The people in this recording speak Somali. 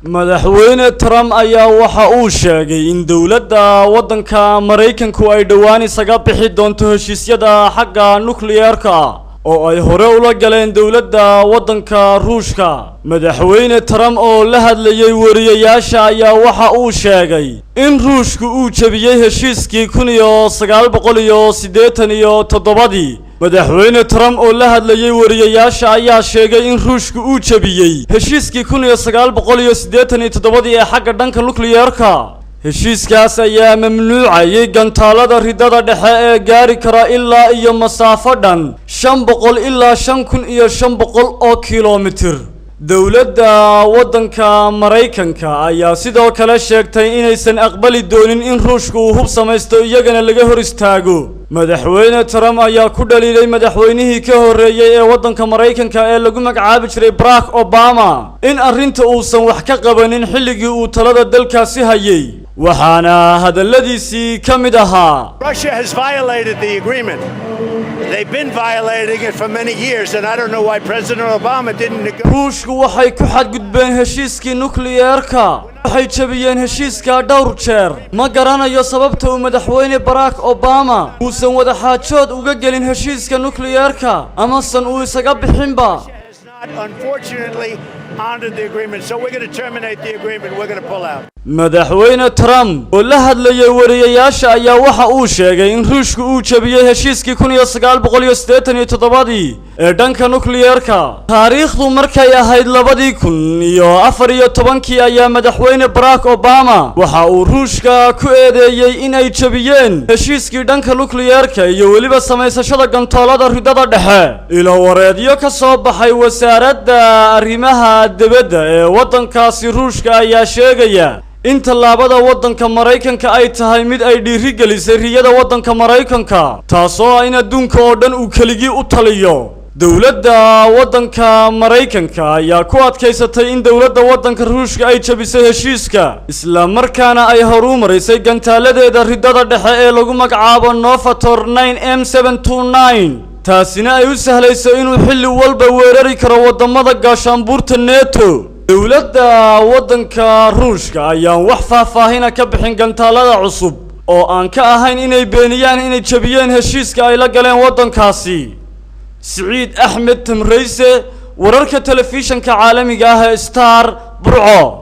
madaxweyne Trump ayaa waxa uu sheegay in dawladda waddanka Mareykanku ay dhawaan isaga bixi doonto heshiisyada xagga nuclear-ka oo ay hore ula galeen dawladda waddanka Ruushka. madaxweyne Trump oo la hadlayay wariyayaasha ayaa waxa uu sheegay in Ruushku uu jabiyay heshiiskii 1987. madaxweyne Trump oo la hadlayay wariyayaasha ayaa sheegay in Ruushku uu jabiyay heshiiskii 1987 ee xagga dhanka nuclear-ka. heshiiskaas ayaa mamnuucayay gantaalada ridada dhexe ee gaari kara ilaa iyo masaafo dhan 500 ilaa 5500 oo kiiloomitir. dawladda waddanka Mareykanka ayaa sidoo kale sheegtay inaysan aqbali doonin in Ruushku uu hub samaysto iyagana laga hor istaago. madaxweyne Trump ayaa ku dhaliilay madaxweynihii ka horeeyay ee waddanka Mareykanka ee lagu magacaabi jiray Barack Obama in arrinta uusan wax ka qabanin xilligii uu talada dalkaasi hayay. waxaana hadalladiisii ka mid ahaa Russia has violated the agreement. They've been violating it for many years, and I don't know why President Obama didn't negotiate. Ruushku waxay ku xadgudbeen heshiiskii nuclear-ka. waxay jabiyeen heshiiska dhowr jeer. ma garanayo sababta uu madaxweyne Barack Obama uusan wada xaajood uga gelin heshiiska nuclear-ka ama san uu isaga bixinba. Unfortunately, honored the agreement, so we're going to terminate the agreement. We're going to pull out. madaxweyne Trump oo la hadlayay wariyayaasha ayaa waxa uu sheegay in Ruushku uu jabiyay heshiiskii 1987 ee dhanka nuclear-ka. taariikhdu markay ahayd 2014 ayaa madaxweyne Barack Obama waxa uu Ruushka ku eedeeyay in ay jabiyeen heshiiskii dhanka nuclear-ka iyo weliba samaysashada gantaalada ridada dhexe. ilo wareedyo ka soo baxay wasaaradda arrimaha dibadda ee waddankaasi Ruushka ayaa sheegaya in tallaabada waddanka Mareykanka ay tahay mid ay dhiirigelisay riyada waddanka Mareykanka, taasoo in adduunka oo dhan uu keligii u taliyo. dawladda waddanka Mareykanka ayaa ku adkaysatay in dawladda waddanka Ruushka ay jabisay heshiiska, isla markaana ay horumarisay gantaaladeeda ridada dhexe ee lagu magacaabo Novator 9M729. taasina ay u sahlayso inuu xilli walba weerari karo wadamada gaashaanbuurta NATO. dawladda waddanka Ruushka ayaan wax faahfaahin ka bixin gantaalada cusub oo aan ka ahayn inay beeniyaan inay jabiyeen heshiiska ay la galeen waddankaasi. Saciid Axmed Tamreyse, wararka telefishanka caalamiga ah ee Star, Burco.